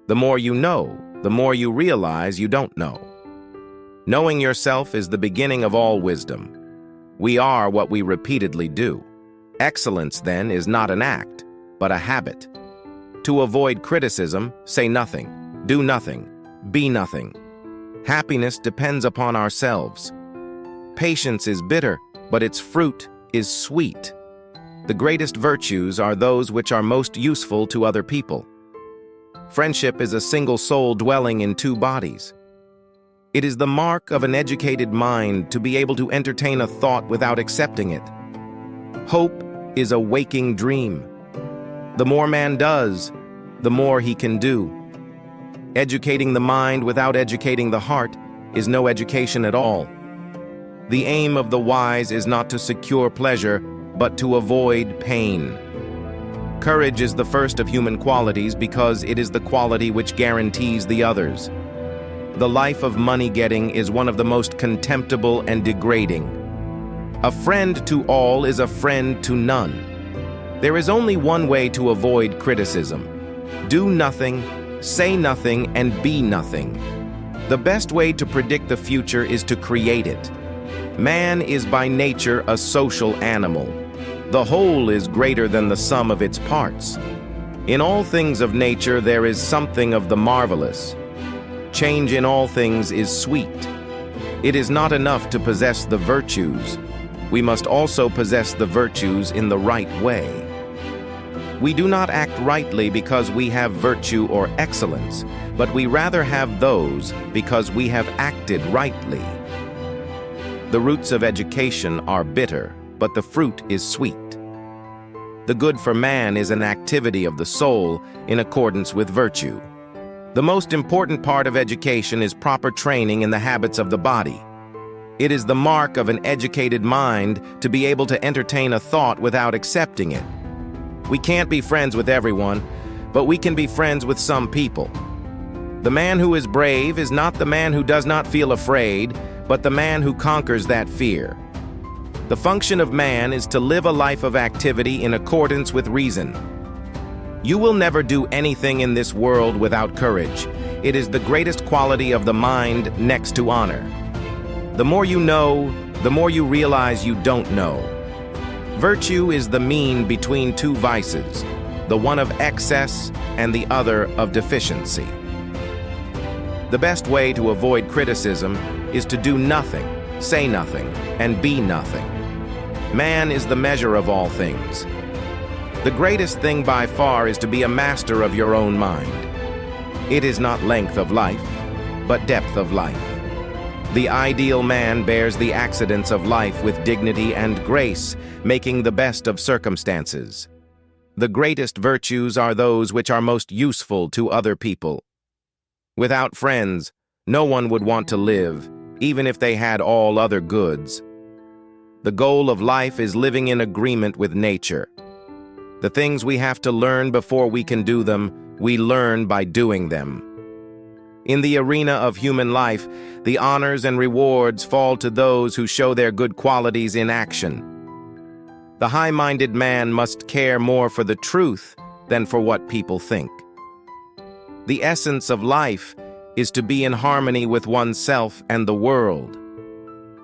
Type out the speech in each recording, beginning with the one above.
The more you know, the more you realize you don't know. Knowing yourself is the beginning of all wisdom. We are what we repeatedly do. Excellence, then, is not an act, but a habit. To avoid criticism, say nothing, do nothing, be nothing. Happiness depends upon ourselves. Patience is bitter, but its fruit is sweet. The greatest virtues are those which are most useful to other people. Friendship is a single soul dwelling in two bodies. It is the mark of an educated mind to be able to entertain a thought without accepting it. Hope is a waking dream. The more man does, the more he can do. Educating the mind without educating the heart is no education at all. The aim of the wise is not to secure pleasure, but to avoid pain. Courage is the first of human qualities because it is the quality which guarantees the others. The life of money-getting is one of the most contemptible and degrading. A friend to all is a friend to none. There is only one way to avoid criticism. Do nothing, say nothing, and be nothing. The best way to predict the future is to create it. Man is by nature a social animal. The whole is greater than the sum of its parts. In all things of nature there is something of the marvelous. Change in all things is sweet. It is not enough to possess the virtues. We must also possess the virtues in the right way. We do not act rightly because we have virtue or excellence, but we rather have those because we have acted rightly. The roots of education are bitter, but the fruit is sweet. The good for man is an activity of the soul in accordance with virtue. The most important part of education is proper training in the habits of the body. It is the mark of an educated mind to be able to entertain a thought without accepting it. We can't be friends with everyone, but we can be friends with some people. The man who is brave is not the man who does not feel afraid, but the man who conquers that fear. The function of man is to live a life of activity in accordance with reason. You will never do anything in this world without courage. It is the greatest quality of the mind next to honor. The more you know, the more you realize you don't know. Virtue is the mean between two vices, the one of excess and the other of deficiency. The best way to avoid criticism is to do nothing, say nothing, and be nothing. Man is the measure of all things. The greatest thing by far is to be a master of your own mind. It is not length of life, but depth of life. The ideal man bears the accidents of life with dignity and grace, making the best of circumstances. The greatest virtues are those which are most useful to other people. Without friends, no one would want to live, even if they had all other goods. The goal of life is living in agreement with nature. The things we have to learn before we can do them, we learn by doing them. In the arena of human life, the honors and rewards fall to those who show their good qualities in action. The high-minded man must care more for the truth than for what people think. The essence of life is to be in harmony with oneself and the world.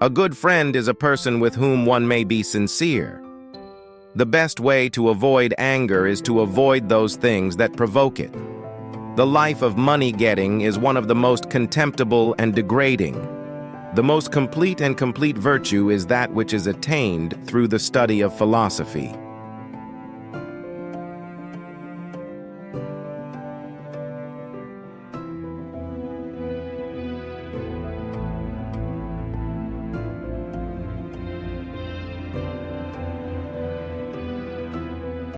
A good friend is a person with whom one may be sincere. The best way to avoid anger is to avoid those things that provoke it. The life of money-getting is one of the most contemptible and degrading. The most complete virtue is that which is attained through the study of philosophy.